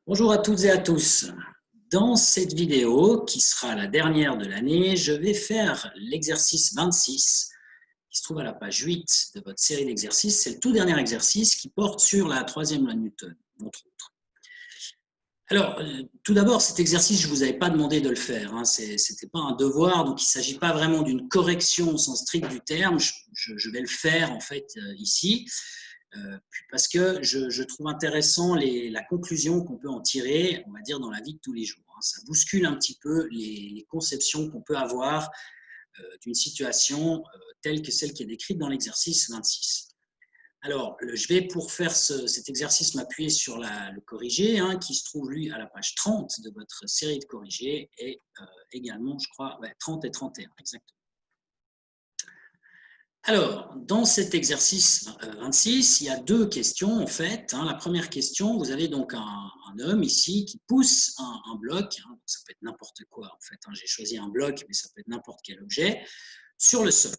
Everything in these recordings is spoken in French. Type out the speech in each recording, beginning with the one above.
Bonjour à toutes et à tous. Dans cette vidéo, qui sera la dernière de l'année, je vais faire l'exercice 26, qui se trouve à la page 8 de votre série d'exercices. C'est le tout dernier exercice qui porte sur la troisième loi de Newton, entre autres. Alors, tout d'abord, cet exercice, je ne vous avais pas demandé de le faire. Hein. Ce n'était pas un devoir, donc il ne s'agit pas vraiment d'une correction au sens strict du terme. Je vais le faire, en fait, ici. Parce que je trouve intéressant la conclusion qu'on peut en tirer, on va dire, dans la vie de tous les jours. Ça bouscule un petit peu les conceptions qu'on peut avoir d'une situation telle que celle qui est décrite dans l'exercice 26. Alors, je vais, pour faire cet exercice, m'appuyer sur le corrigé, qui se trouve, lui, à la page 30 de votre série de corrigés, et également, je crois, 30 et 31, exactement. Alors, dans cet exercice 26, il y a deux questions en fait. La première question, vous avez donc un homme ici qui pousse un bloc, ça peut être n'importe quoi en fait, j'ai choisi un bloc, mais ça peut être n'importe quel objet, sur le sol.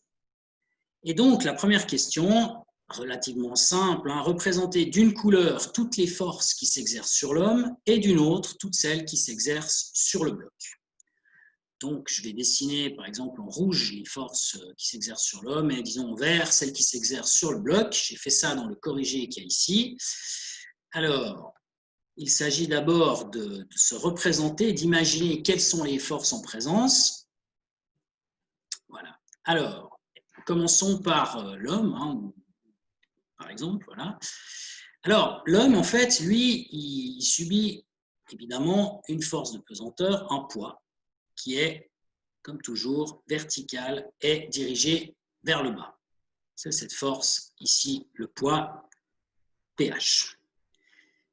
Et donc, la première question, relativement simple, représenter d'une couleur toutes les forces qui s'exercent sur l'homme et d'une autre toutes celles qui s'exercent sur le bloc. Donc, je vais dessiner, par exemple, en rouge les forces qui s'exercent sur l'homme et, disons, en vert, celles qui s'exercent sur le bloc. J'ai fait ça dans le corrigé qu'il y a ici. Alors, il s'agit d'abord de se représenter, d'imaginer quelles sont les forces en présence. Voilà. Alors, commençons par l'homme, par exemple. Voilà. Alors, l'homme, en fait, lui, il subit évidemment une force de pesanteur, un poids, qui est, comme toujours, verticale et dirigée vers le bas. C'est cette force, ici, le poids PH.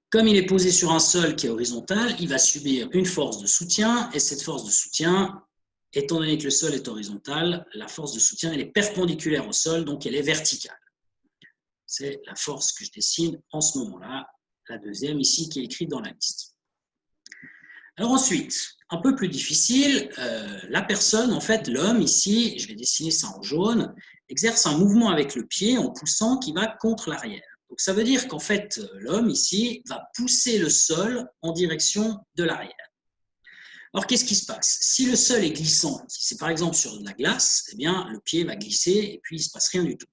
Comme il est posé sur un sol qui est horizontal, il va subir une force de soutien, et cette force de soutien, étant donné que le sol est horizontal, la force de soutien, elle est perpendiculaire au sol, donc elle est verticale. C'est la force que je dessine en ce moment-là, la deuxième ici qui est écrite dans la liste. Alors ensuite, un peu plus difficile, la personne, en fait, l'homme ici, je vais dessiner ça en jaune, exerce un mouvement avec le pied en poussant qui va contre l'arrière. Donc ça veut dire qu'en fait, l'homme ici va pousser le sol en direction de l'arrière. Alors qu'est-ce qui se passe? Si le sol est glissant, si c'est par exemple sur de la glace, eh bien le pied va glisser et puis il ne se passe rien du tout.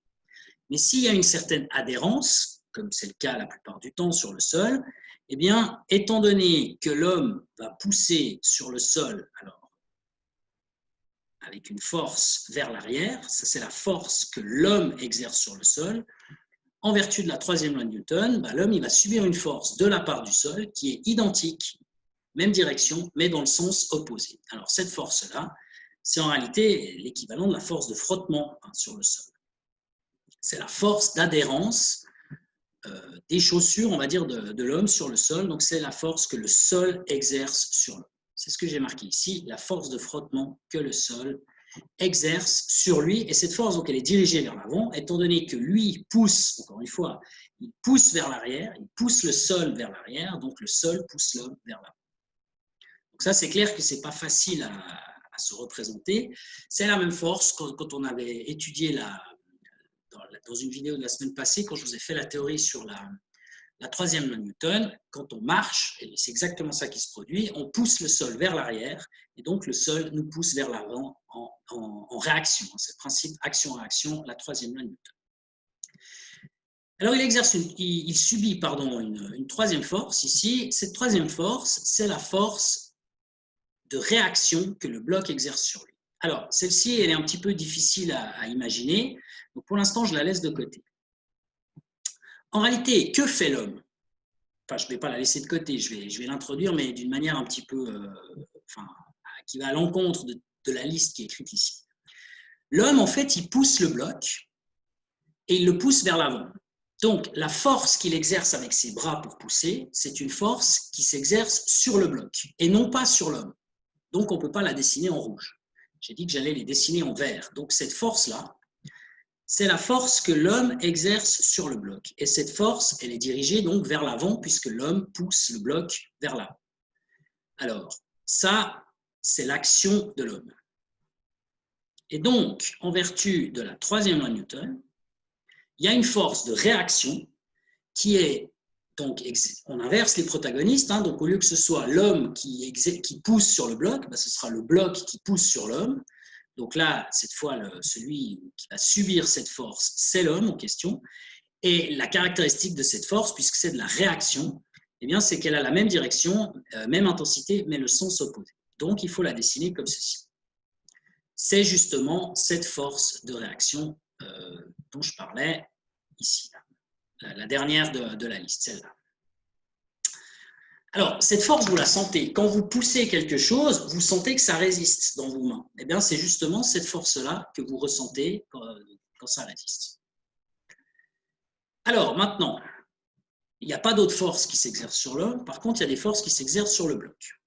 Mais s'il y a une certaine adhérence, comme c'est le cas la plupart du temps sur le sol, eh bien, étant donné que l'homme va pousser sur le sol, alors, avec une force vers l'arrière, ça c'est la force que l'homme exerce sur le sol, en vertu de la troisième loi de Newton, l'homme il va subir une force de la part du sol qui est identique, même direction, mais dans le sens opposé. Alors cette force-là, c'est en réalité l'équivalent de la force de frottement sur le sol. C'est la force d'adhérence des chaussures, on va dire, de l'homme sur le sol. Donc, c'est la force que le sol exerce sur l'homme. C'est ce que j'ai marqué ici, la force de frottement que le sol exerce sur lui. Et cette force, donc, elle est dirigée vers l'avant, étant donné que lui pousse, encore une fois, il pousse vers l'arrière, il pousse le sol vers l'arrière, donc le sol pousse l'homme vers l'avant. Donc ça, c'est clair que ce n'est pas facile à se représenter. C'est la même force quand on avait étudié dans une vidéo de la semaine passée, quand je vous ai fait la théorie sur la troisième loi de Newton, quand on marche, et c'est exactement ça qui se produit, on pousse le sol vers l'arrière, et donc le sol nous pousse vers l'avant en réaction. C'est le principe action-réaction, la troisième loi de Newton. Alors il subit une troisième force ici. Cette troisième force, c'est la force de réaction que le bloc exerce sur lui. Alors, celle-ci, elle est un petit peu difficile à imaginer, donc pour l'instant, je la laisse de côté. En réalité, que fait l'homme? Enfin, je ne vais pas la laisser de côté, je vais l'introduire, mais d'une manière un petit peu, qui va à l'encontre de la liste qui est écrite ici. L'homme, en fait, il pousse le bloc et il le pousse vers l'avant. Donc, la force qu'il exerce avec ses bras pour pousser, c'est une force qui s'exerce sur le bloc et non pas sur l'homme. Donc, on ne peut pas la dessiner en rouge. J'ai dit que j'allais les dessiner en vert. Donc, cette force-là, c'est la force que l'homme exerce sur le bloc. Et cette force, elle est dirigée donc vers l'avant puisque l'homme pousse le bloc vers l'avant. Alors, ça, c'est l'action de l'homme. Et donc, en vertu de la troisième loi de Newton, il y a une force de réaction qui est Donc, on inverse les protagonistes. Hein, donc, au lieu que ce soit l'homme qui pousse sur le bloc, ce sera le bloc qui pousse sur l'homme. Donc là, cette fois, celui qui va subir cette force, c'est l'homme en question. Et la caractéristique de cette force, puisque c'est de la réaction, eh bien, c'est qu'elle a la même direction, même intensité, mais le sens opposé. Donc, il faut la dessiner comme ceci. C'est justement cette force de réaction dont je parlais ici. La dernière de la liste, celle-là. Alors, cette force, vous la sentez. Quand vous poussez quelque chose, vous sentez que ça résiste dans vos mains. Eh bien, c'est justement cette force-là que vous ressentez quand ça résiste. Alors, maintenant, il n'y a pas d'autres forces qui s'exercent sur l'homme. Par contre, il y a des forces qui s'exercent sur le bloc.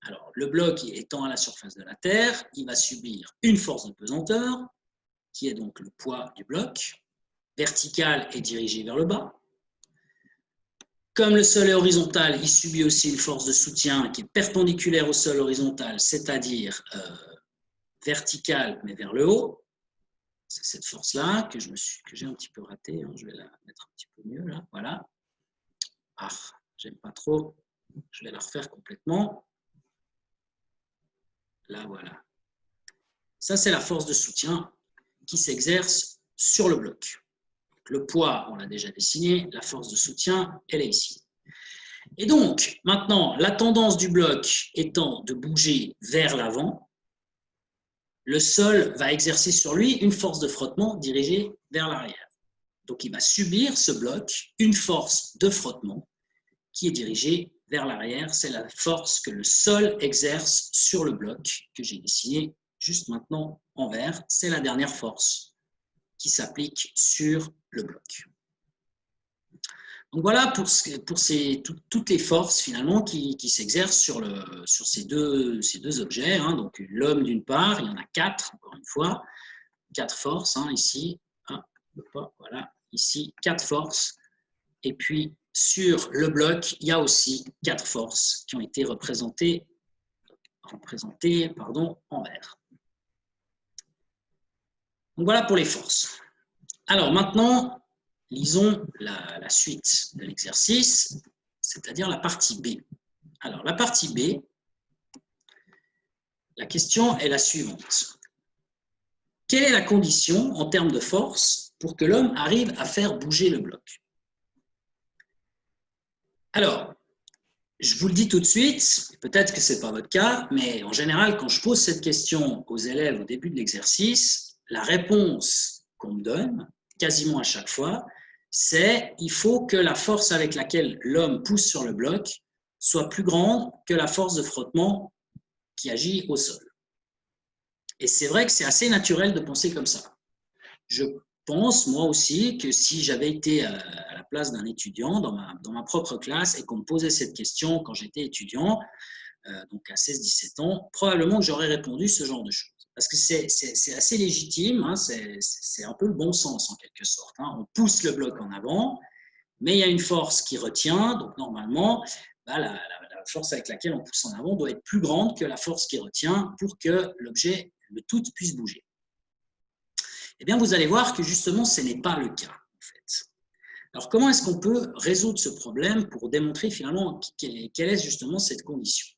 Alors, le bloc étant à la surface de la Terre, il va subir une force de pesanteur, qui est donc le poids du bloc, vertical et dirigé vers le bas. Comme le sol est horizontal, il subit aussi une force de soutien qui est perpendiculaire au sol horizontal, c'est-à-dire verticale mais vers le haut. C'est cette force-là que j'ai un petit peu ratée. Hein. Je vais la mettre un petit peu mieux là. Voilà. Ah, j'aime pas trop. Je vais la refaire complètement. Là, voilà. Ça, c'est la force de soutien qui s'exerce sur le bloc. Le poids, on l'a déjà dessiné. La force de soutien, elle est ici. Et donc, maintenant, la tendance du bloc étant de bouger vers l'avant, le sol va exercer sur lui une force de frottement dirigée vers l'arrière. Donc, il va subir, ce bloc, une force de frottement qui est dirigée vers l'arrière. C'est la force que le sol exerce sur le bloc que j'ai dessiné juste maintenant en vert. C'est la dernière force qui s'applique sur le bloc. Donc voilà pour toutes les forces finalement qui s'exercent sur ces deux objets. Hein. Donc l'homme d'une part, il y en a 4, encore une fois, 4 forces ici. Voilà, ici 4 forces. Et puis sur le bloc, il y a aussi 4 forces qui ont été représentées en vert. Donc voilà pour les forces. Alors maintenant, lisons la suite de l'exercice, c'est-à-dire la partie B. Alors, la partie B, la question est la suivante. Quelle est la condition en termes de force pour que l'homme arrive à faire bouger le bloc? Alors, je vous le dis tout de suite, peut-être que ce n'est pas votre cas, mais en général, quand je pose cette question aux élèves au début de l'exercice, la réponse qu'on me donne, quasiment à chaque fois, c'est il faut que la force avec laquelle l'homme pousse sur le bloc soit plus grande que la force de frottement qui agit au sol. Et c'est vrai que c'est assez naturel de penser comme ça. Je pense, moi aussi, que si j'avais été à la place d'un étudiant dans ma propre classe et qu'on me posait cette question quand j'étais étudiant, donc à 16-17 ans, probablement que j'aurais répondu ce genre de choses. Parce que c'est assez légitime, hein, c'est un peu le bon sens en quelque sorte. Hein. On pousse le bloc en avant, mais il y a une force qui retient, donc normalement, la force avec laquelle on pousse en avant doit être plus grande que la force qui retient pour que l'objet, le tout, puisse bouger. Eh bien, vous allez voir que justement, ce n'est pas le cas, en fait. Alors, comment est-ce qu'on peut résoudre ce problème pour démontrer finalement quelle est justement cette condition?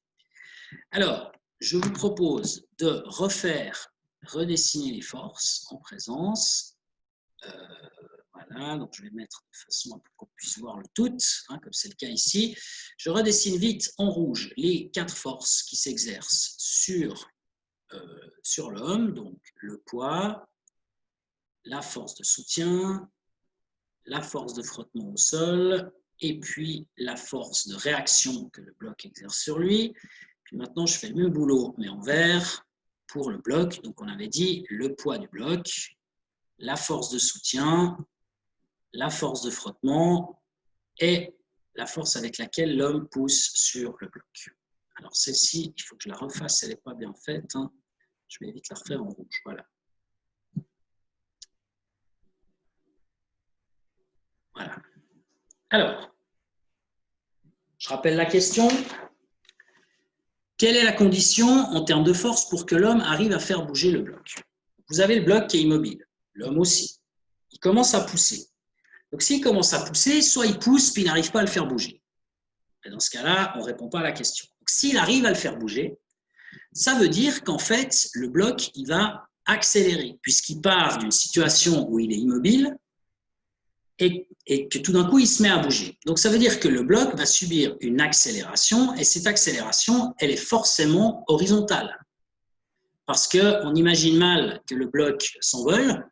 Alors, je vous propose de redessiner les forces en présence. Voilà, donc je vais mettre de façon à ce qu'on puisse voir le tout, hein, comme c'est le cas ici. Je redessine vite en rouge les 4 forces qui s'exercent sur l'homme, donc le poids, la force de soutien, la force de frottement au sol, et puis la force de réaction que le bloc exerce sur lui. Puis maintenant, je fais le même boulot, mais en vert, pour le bloc. Donc, on avait dit le poids du bloc, la force de soutien, la force de frottement et la force avec laquelle l'homme pousse sur le bloc. Alors, celle-ci, il faut que je la refasse, elle n'est pas bien faite. Hein. Je vais vite la refaire en rouge. Voilà. Voilà. Alors, je rappelle la question. Quelle est la condition en termes de force pour que l'homme arrive à faire bouger le bloc? Vous avez le bloc qui est immobile, l'homme aussi. Il commence à pousser. Donc, s'il commence à pousser, soit il pousse puis il n'arrive pas à le faire bouger. Et dans ce cas-là, on ne répond pas à la question. Donc, s'il arrive à le faire bouger, ça veut dire qu'en fait, le bloc, il va accélérer, puisqu'il part d'une situation où il est immobile et que tout d'un coup, il se met à bouger. Donc, ça veut dire que le bloc va subir une accélération, et cette accélération, elle est forcément horizontale. Parce qu'on imagine mal que le bloc s'envole,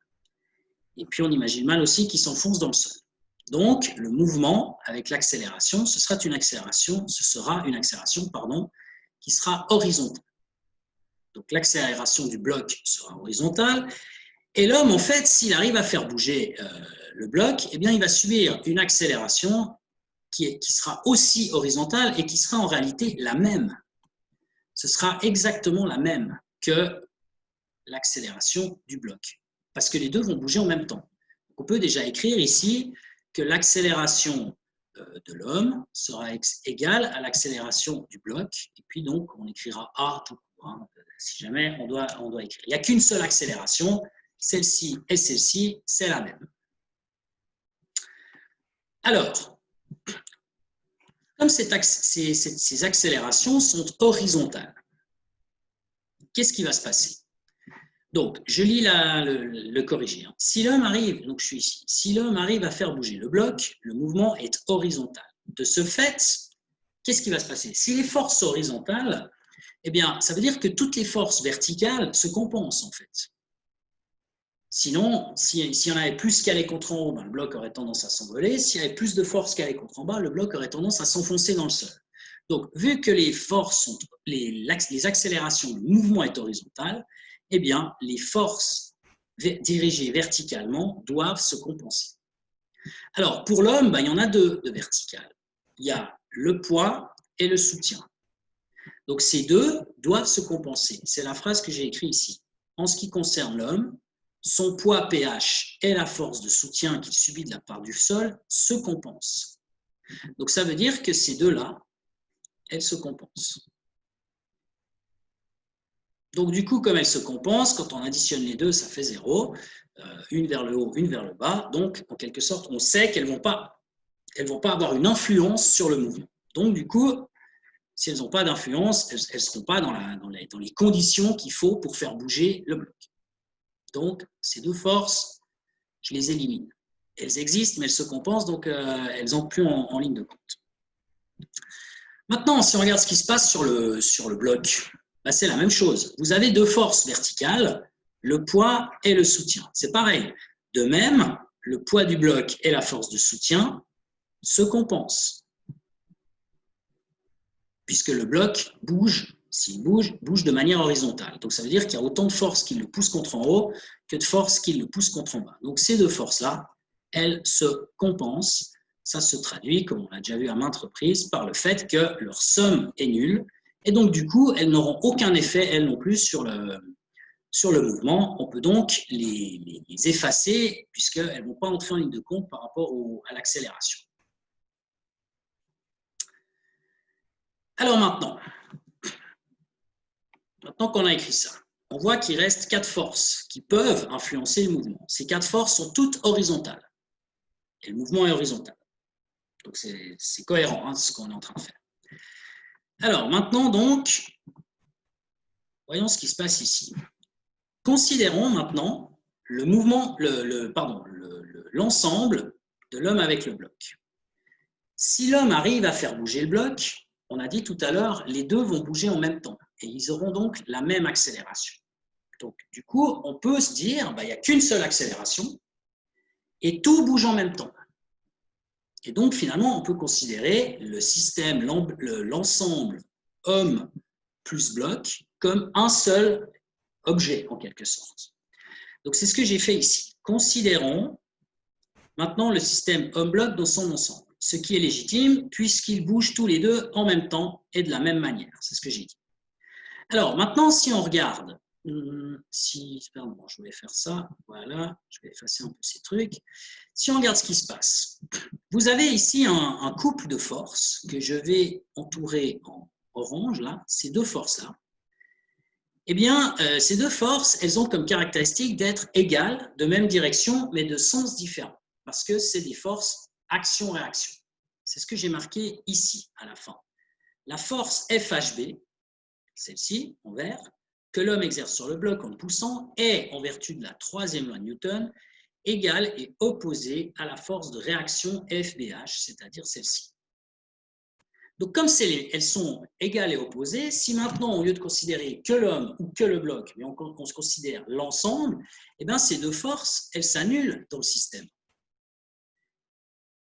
et puis on imagine mal aussi qu'il s'enfonce dans le sol. Donc, le mouvement avec l'accélération, ce sera une accélération qui sera horizontale. Donc, l'accélération du bloc sera horizontale. Et l'homme, en fait, s'il arrive à faire bouger le bloc, eh bien, il va subir une accélération qui sera aussi horizontale et qui sera en réalité la même. Ce sera exactement la même que l'accélération du bloc, parce que les deux vont bouger en même temps. Donc, on peut déjà écrire ici que l'accélération de l'homme sera égale à l'accélération du bloc, et puis donc on écrira A tout court, hein, si jamais on doit écrire. Il n'y a qu'une seule accélération, celle-ci et celle-ci, c'est la même. Alors, comme ces accélérations sont horizontales, qu'est-ce qui va se passer? Donc, je lis le corrigé. Si l'homme arrive, donc je suis ici, si l'homme arrive à faire bouger le bloc, le mouvement est horizontal. De ce fait, qu'est-ce qui va se passer? Si les forces sont horizontales, eh bien, ça veut dire que toutes les forces verticales se compensent en fait. Sinon, s'il y en avait plus qui allaient contre en haut, ben, le bloc aurait tendance à s'envoler. S'il y avait plus de forces qui allaient contre en bas, le bloc aurait tendance à s'enfoncer dans le sol. Donc, vu que les forces sont, les accélérations, le mouvement est horizontal, eh bien, les forces dirigées verticalement doivent se compenser. Alors, pour l'homme, ben, il y en a deux de verticales. Il y a le poids et le soutien. Donc, ces deux doivent se compenser. C'est la phrase que j'ai écrite ici. En ce qui concerne l'homme, son poids pH et la force de soutien qu'il subit de la part du sol se compensent. Donc, ça veut dire que ces deux-là, elles se compensent. Donc, du coup, comme elles se compensent, quand on additionne les deux, ça fait 0. Une vers le haut, une vers le bas. Donc, en quelque sorte, on sait qu'elles ne vont pas avoir une influence sur le mouvement. Donc, du coup, si elles n'ont pas d'influence, elles ne seront pas dans les conditions qu'il faut pour faire bouger le bloc. Donc, ces deux forces, je les élimine. Elles existent, mais elles se compensent, donc elles n'entrent plus en ligne de compte. Maintenant, si on regarde ce qui se passe sur le bloc, ben, c'est la même chose. Vous avez deux forces verticales, le poids et le soutien. C'est pareil. De même, le poids du bloc et la force de soutien se compensent. Puisque le bloc bouge, s'il bouge de manière horizontale. Donc, ça veut dire qu'il y a autant de force qui le pousse contre en haut que de force qui le pousse contre en bas. Donc, ces deux forces-là, elles se compensent. Ça se traduit, comme on l'a déjà vu à maintes reprises, par le fait que leur somme est nulle. Et donc, du coup, elles n'auront aucun effet, elles non plus, sur le mouvement. On peut donc les effacer, puisqu'elles ne vont pas entrer en ligne de compte par rapport à l'accélération. Alors maintenant qu'on a écrit ça, on voit qu'il reste 4 forces qui peuvent influencer le mouvement. Ces 4 forces sont toutes horizontales. Et le mouvement est horizontal. Donc, c'est cohérent, hein, ce qu'on est en train de faire. Alors, maintenant, donc, voyons ce qui se passe ici. Considérons maintenant le mouvement, l'ensemble de l'homme avec le bloc. Si l'homme arrive à faire bouger le bloc, on a dit tout à l'heure, les deux vont bouger en même temps. Et ils auront donc la même accélération. Donc, du coup, on peut se dire, il n'y a qu'une seule accélération et tout bouge en même temps. Et donc, finalement, on peut considérer le système, l'ensemble homme plus bloc, comme un seul objet, en quelque sorte. Donc, c'est ce que j'ai fait ici. Considérons maintenant le système homme-bloc dans son ensemble, ce qui est légitime puisqu'ils bougent tous les deux en même temps et de la même manière. C'est ce que j'ai dit. Alors, maintenant, si on regarde, pardon, je voulais faire ça, voilà, je vais effacer un peu ces trucs. Si on regarde ce qui se passe, vous avez ici un couple de forces que je vais entourer en orange, là, ces deux forces-là. Eh bien, ces deux forces, elles ont comme caractéristique d'être égales, de même direction, mais de sens différents. parce que c'est des forces action-réaction. C'est ce que j'ai marqué ici, à la fin. La force FHB, celle-ci, en vert, que l'homme exerce sur le bloc en le poussant, est, en vertu de la troisième loi de Newton, égale et opposée à la force de réaction FBH, c'est-à-dire celle-ci. Donc, comme elles sont égales et opposées, si maintenant, au lieu de considérer que l'homme ou que le bloc, mais on se considère l'ensemble, eh bien, ces deux forces, elles s'annulent dans le système.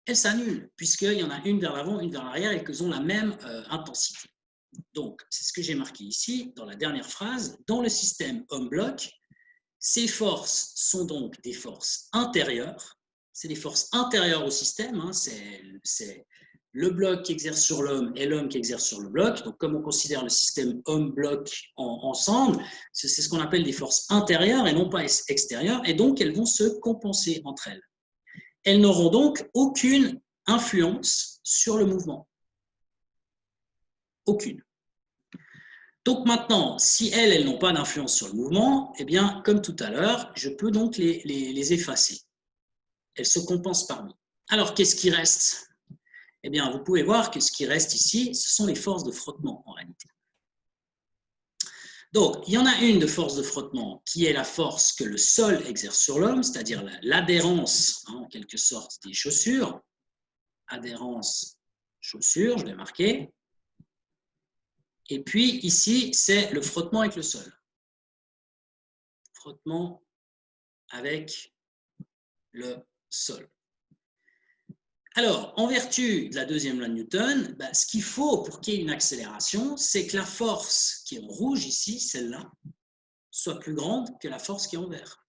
Elles s'annulent, puisqu'il y en a une vers l'avant, une vers l'arrière, et qu'elles ont la même intensité. Donc, c'est ce que j'ai marqué ici, dans la dernière phrase. Dans le système homme-bloc, ces forces sont donc des forces intérieures. C'est des forces intérieures au système. Hein, c'est le bloc qui exerce sur l'homme et l'homme qui exerce sur le bloc. Donc, comme on considère le système homme-bloc ensemble, c'est ce qu'on appelle des forces intérieures et non pas extérieures. Et donc, elles vont se compenser entre elles. Elles n'auront donc aucune influence sur le mouvement. Aucune. Donc maintenant, si elles n'ont pas d'influence sur le mouvement, eh bien, comme tout à l'heure, je peux donc les effacer. Elles se compensent parmi. Alors, qu'est-ce qui reste? Eh bien, vous pouvez voir que ce qui reste ici, ce sont les forces de frottement en réalité. Donc, il y en a une de force de frottement qui est la force que le sol exerce sur l'homme, c'est-à-dire l'adhérence, hein, en quelque sorte, des chaussures. Adhérence, chaussures, je l'ai marqué. Et puis, ici, c'est le frottement avec le sol. Frottement avec le sol. Alors, en vertu de la deuxième loi de Newton, ce qu'il faut pour qu'il y ait une accélération, c'est que la force qui est en rouge ici, celle-là, soit plus grande que la force qui est en vert.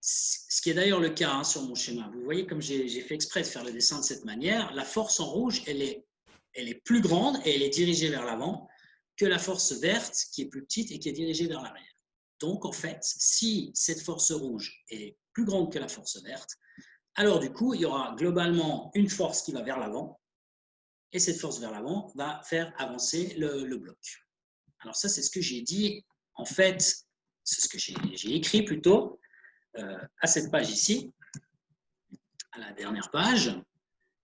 Ce qui est d'ailleurs le cas hein, sur mon schéma. Vous voyez, comme j'ai fait exprès de faire le dessin de cette manière, la force en rouge, elle est plus grande et elle est dirigée vers l'avant que la force verte qui est plus petite et qui est dirigée vers l'arrière. Donc, en fait, si cette force rouge est plus grande que la force verte, alors du coup, il y aura globalement une force qui va vers l'avant et cette force vers l'avant va faire avancer le bloc. Alors ça, c'est ce que j'ai dit, en fait, c'est ce que j'ai écrit plutôt à cette page ici, à la dernière page,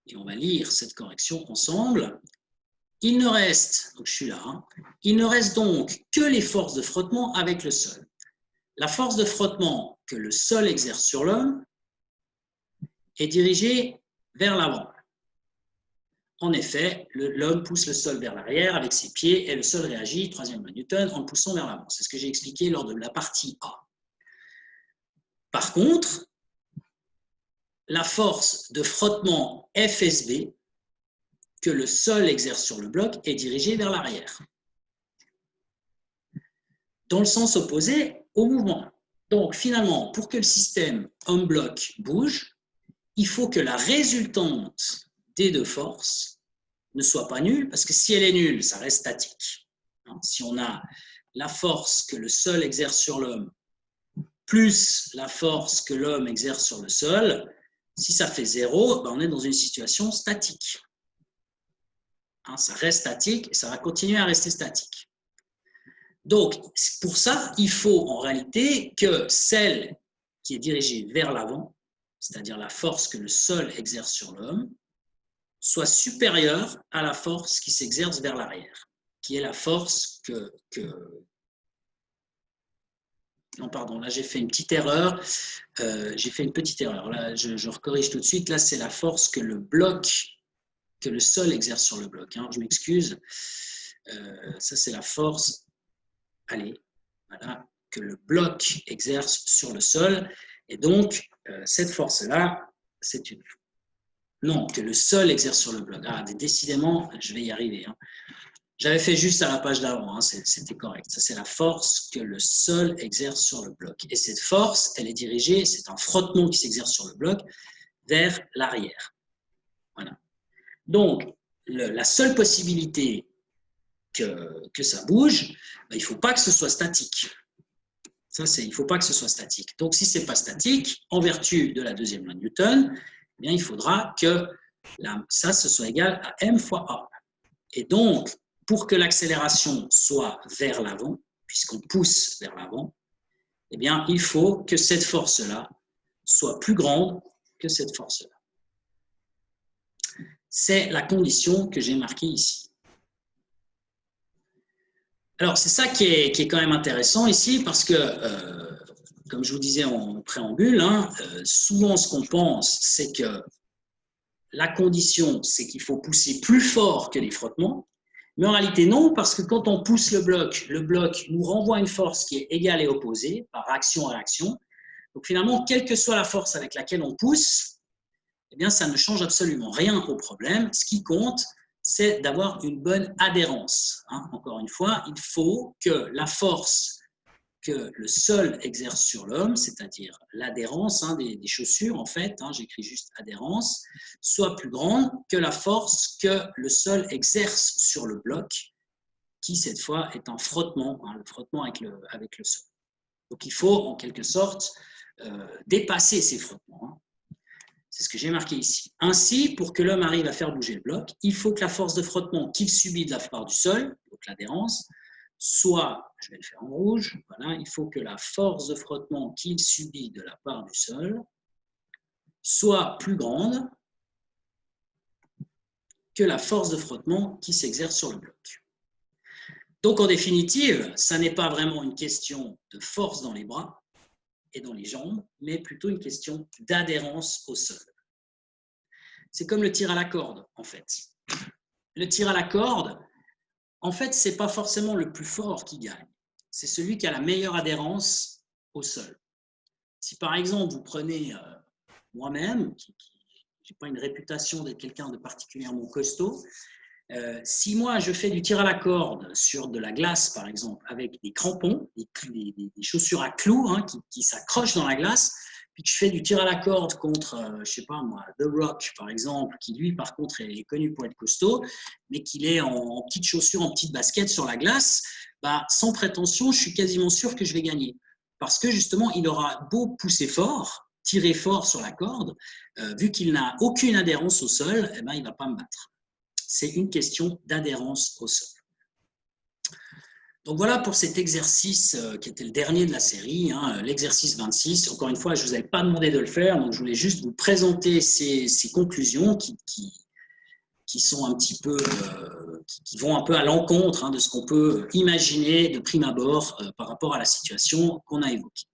et on va lire cette correction ensemble. Il ne reste, donc je suis là, hein, il ne reste donc que les forces de frottement avec le sol. La force de frottement que le sol exerce sur l'homme est dirigée vers l'avant. En effet, l'homme pousse le sol vers l'arrière avec ses pieds et le sol réagit, troisième loi de Newton, en le poussant vers l'avant. C'est ce que j'ai expliqué lors de la partie A. Par contre, la force de frottement FSB que le sol exerce sur le bloc est dirigée vers l'arrière, dans le sens opposé au mouvement. Donc finalement, pour que le système homme-bloc bouge, il faut que la résultante des deux forces ne soit pas nulle, parce que si elle est nulle, ça reste statique. Si on a la force que le sol exerce sur l'homme plus la force que l'homme exerce sur le sol, si ça fait 0, on est dans une situation statique. Ça reste statique et ça va continuer à rester statique. Donc, pour ça, il faut en réalité que celle qui est dirigée vers l'avant, c'est-à-dire la force que le sol exerce sur l'homme, soit supérieure à la force qui s'exerce vers l'arrière, qui est la force que... Non, pardon, là j'ai fait une petite erreur. Là, je recorrige tout de suite. Là, c'est la force que le sol exerce sur le bloc. Je m'excuse. Ça, c'est la force, voilà, que le bloc exerce sur le sol. Et donc, cette force-là, c'est une... Non, que le sol exerce sur le bloc. Décidément, je vais y arriver. J'avais fait juste à la page d'avant, c'était correct. Ça, c'est la force que le sol exerce sur le bloc. Et cette force, elle est dirigée, c'est un frottement qui s'exerce sur le bloc, vers l'arrière. Voilà. Donc, la seule possibilité que ça bouge, il ne faut pas que ce soit statique. Il ne faut pas que ce soit statique. Donc, si ce n'est pas statique, en vertu de la deuxième loi de Newton, eh bien, il faudra que ça, ce soit égal à m fois a. Et donc, pour que l'accélération soit vers l'avant, puisqu'on pousse vers l'avant, eh bien, il faut que cette force-là soit plus grande que cette force-là. C'est la condition que j'ai marquée ici. Alors, c'est ça qui est quand même intéressant ici, parce que, comme je vous disais en préambule, souvent ce qu'on pense, c'est que la condition, c'est qu'il faut pousser plus fort que les frottements, mais en réalité non, parce que quand on pousse le bloc nous renvoie une force qui est égale et opposée, par action-réaction. Donc finalement, quelle que soit la force avec laquelle on pousse, eh bien, ça ne change absolument rien au problème. Ce qui compte, c'est d'avoir une bonne adhérence. Encore une fois, il faut que la force que le sol exerce sur l'homme, c'est-à-dire l'adhérence des chaussures, en fait, j'écris juste adhérence, soit plus grande que la force que le sol exerce sur le bloc, qui cette fois est un frottement, le frottement avec le sol. Donc il faut en quelque sorte dépasser ces frottements. C'est ce que j'ai marqué ici. Ainsi, pour que l'homme arrive à faire bouger le bloc, il faut que la force de frottement qu'il subit de la part du sol, donc l'adhérence, soit, je vais le faire en rouge, voilà, il faut que la force de frottement qu'il subit de la part du sol soit plus grande que la force de frottement qui s'exerce sur le bloc. Donc en définitive, ça n'est pas vraiment une question de force dans les bras et dans les jambes, mais plutôt une question d'adhérence au sol. C'est comme le tir à la corde, en fait. Le tir à la corde, en fait, ce n'est pas forcément le plus fort qui gagne. C'est celui qui a la meilleure adhérence au sol. Si par exemple, vous prenez moi-même, qui n'ai pas une réputation d'être quelqu'un de particulièrement costaud, si moi je fais du tir à la corde sur de la glace, par exemple, avec des crampons, des chaussures à clous qui s'accrochent dans la glace, puis que je fais du tir à la corde contre, je ne sais pas moi, The Rock, par exemple, qui lui, par contre, est connu pour être costaud, mais qu'il est en petites chaussures, en petites baskets sur la glace, sans prétention, je suis quasiment sûr que je vais gagner. Parce que justement, il aura beau pousser fort, tirer fort sur la corde, vu qu'il n'a aucune adhérence au sol, il ne va pas me battre. C'est une question d'adhérence au sol. Donc voilà pour cet exercice qui était le dernier de la série, l'exercice 26. Encore une fois, je ne vous avais pas demandé de le faire, donc je voulais juste vous présenter ces conclusions qui sont un petit peu, qui vont un peu à l'encontre de ce qu'on peut imaginer de prime abord par rapport à la situation qu'on a évoquée.